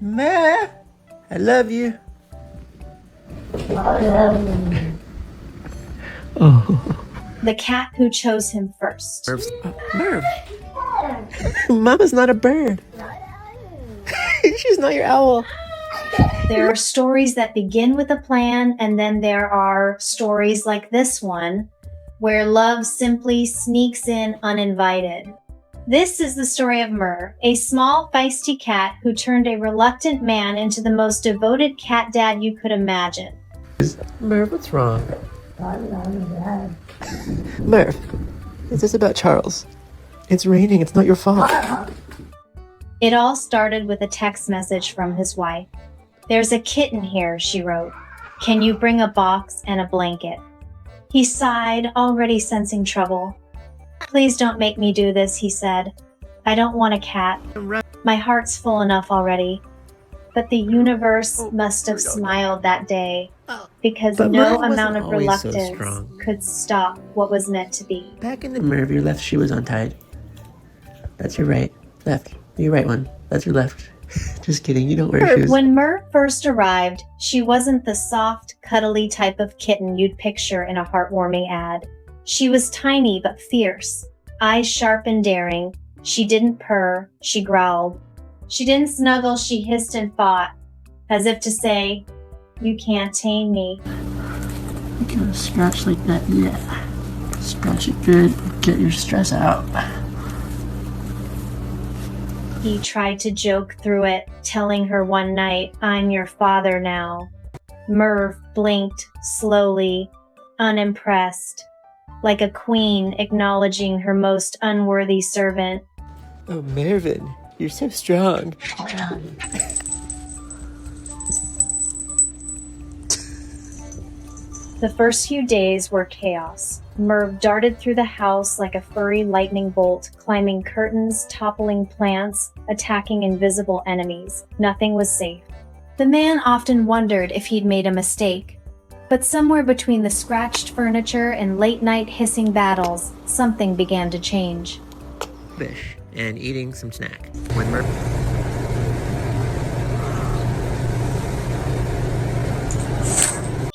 Merv, I love you. Oh. The cat who chose him first. Merv. Mama's not a bird. She's not your owl. There are stories that begin with a plan, and then there are stories like this one, where love simply sneaks in uninvited. This is the story of Merv, a small, feisty cat who turned a reluctant man into the most devoted cat dad you could imagine. Merv, what's wrong? Merv, is this about Charles? It's raining, it's not your fault. It all started with a text message from his wife. "There's a kitten here," she wrote. "Can you bring a box and a blanket?" He sighed, already sensing trouble. "Please don't make me do this," he said. "I don't want a cat. My heart's full enough already." But the universe must have smiled that day, because no amount of reluctance could stop what was meant to be. Back in the Merv, your left shoe was untied. That's your right. Left. Your right one. That's your left. Just kidding, you don't wear shoes. When Merv first arrived, she wasn't the soft, cuddly type of kitten you'd picture in a heartwarming ad. She was tiny but fierce, eyes sharp and daring. She didn't purr, she growled. She didn't snuggle, she hissed and fought, as if to say, "You can't tame me." You gotta scratch like that, yeah. Scratch it good, get your stress out. He tried to joke through it, telling her one night, "I'm your father now." Merv blinked slowly, unimpressed, like a queen acknowledging her most unworthy servant. Oh, Mervin, you're so strong. The first few days were chaos. Merv darted through the house like a furry lightning bolt, climbing curtains, toppling plants, attacking invisible enemies. Nothing was safe. The man often wondered if he'd made a mistake. But somewhere between the scratched furniture and late-night hissing battles, something began to change. Fish and eating some snack. When Merv...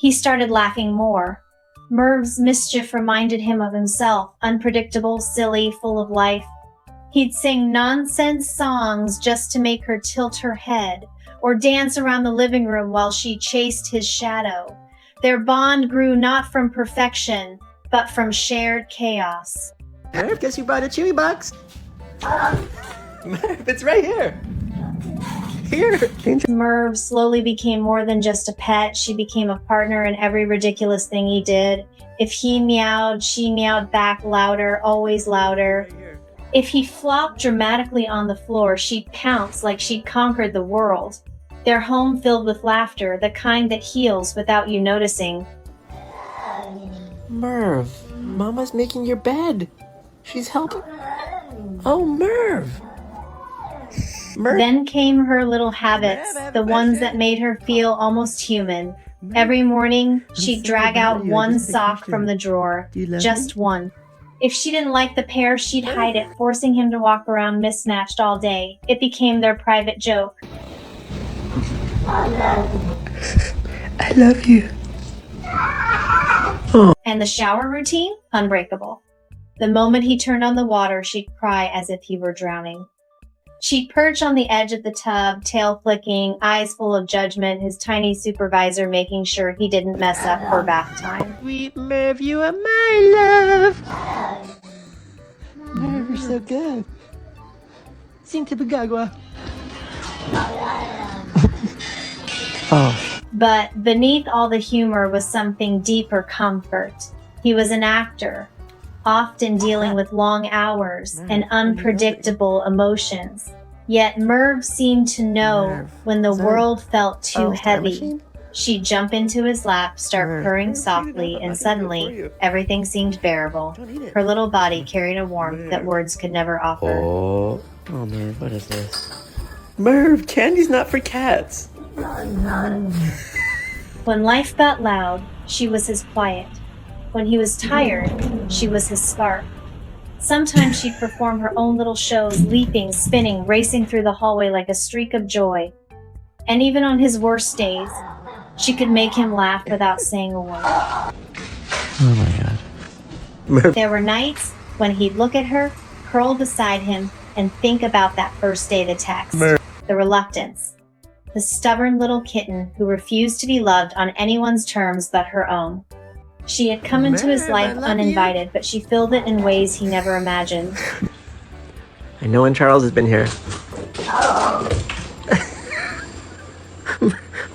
He started laughing more. Merv's mischief reminded him of himself, unpredictable, silly, full of life. He'd sing nonsense songs just to make her tilt her head, or dance around the living room while she chased his shadow. Their bond grew not from perfection, but from shared chaos. Merv, guess you brought a Chewy box? Merv, it's right here. Here. Merv slowly became more than just a pet. She became a partner in every ridiculous thing he did. If he meowed, she meowed back louder, always louder. If he flopped dramatically on the floor, she'd pounce like she'd conquered the world. Their home filled with laughter, the kind that heals without you noticing. Merv, Mama's making your bed. She's helping. Oh, Merv. Then came her little habits, the ones that made her feel almost human. Every morning, she'd drag out one sock from the drawer, just one. If she didn't like the pair, she'd hide it, forcing him to walk around mismatched all day. It became their private joke. I love you. Oh. And the shower routine? Unbreakable. The moment he turned on the water, she'd cry as if he were drowning. She'd perch on the edge of the tub, tail flicking, eyes full of judgment, his tiny supervisor making sure he didn't mess up her bath time. Sweet Merv, you are my love. Merv, you're so good. Sing to Bagagua. Oh. But beneath all the humor was something deeper comfort. He was an actor, often dealing with long hours and unpredictable emotions. Yet Merv seemed to know when the world felt too heavy. She'd jump into his lap, start purring softly, and suddenly everything seemed bearable. Her little body carried a warmth that words could never offer. Oh, Merv, what is this? Merv, candy's not for cats. When life got loud, she was his quiet. When he was tired, she was his spark. Sometimes she'd perform her own little shows, leaping, spinning, racing through the hallway like a streak of joy. And even on his worst days, she could make him laugh without saying a word. Oh my god. There were nights when he'd look at her, curl beside him, and think about that first day to text. The reluctance. The stubborn little kitten who refused to be loved on anyone's terms but her own. She had come into his life uninvited, but she filled it in ways he never imagined. I know when Charles has been here.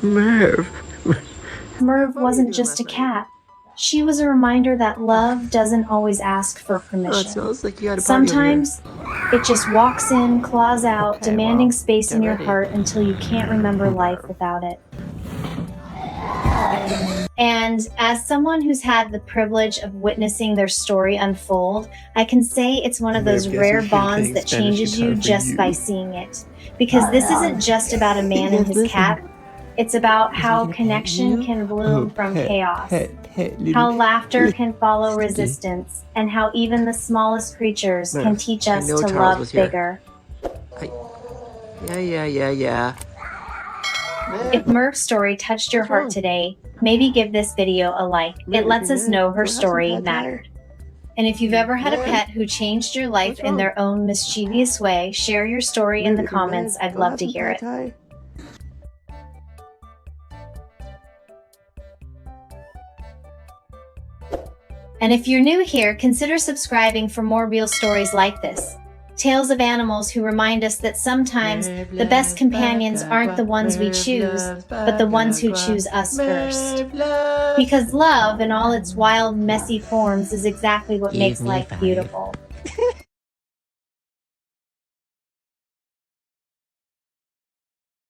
Merv. Merv wasn't just a cat. She was a reminder that love doesn't always ask for Oh, it permission. smells like you got a party Sometimes it just walks in, claws out, Okay, demanding well, space in get your ready. heart until you can't remember life without it. And as someone who's had the privilege of witnessing their story unfold, I can say it's one of those Merv, guess rare who's bonds getting that Spanish changes you guitar for just you? by seeing it. Because this isn't just about a man and Yes, his listen. cat. It's about how gonna pet connection you? can bloom Oh, from pet, chaos. little- How laughter can follow Sticky. resistance, and how even the smallest creatures Merv, can teach I us know to Charles love was here. bigger. Yeah. If Merv's story touched your What's heart wrong? today, maybe give this video a like. Merv, It lets you us good? know Go her have some story pad thai. mattered. And if you've ever had a Merv? pet who changed your life What's in wrong? their own mischievous way, share your story in Merv, the you comments. good? I'd Go love have to some hear pad it. thai. And if you're new here, consider subscribing for more real stories like this. Tales of animals who remind us that sometimes the best companions aren't the ones we choose, but the ones who choose us first. Because love, in all its wild, messy forms, is exactly what Give makes me life 5. beautiful.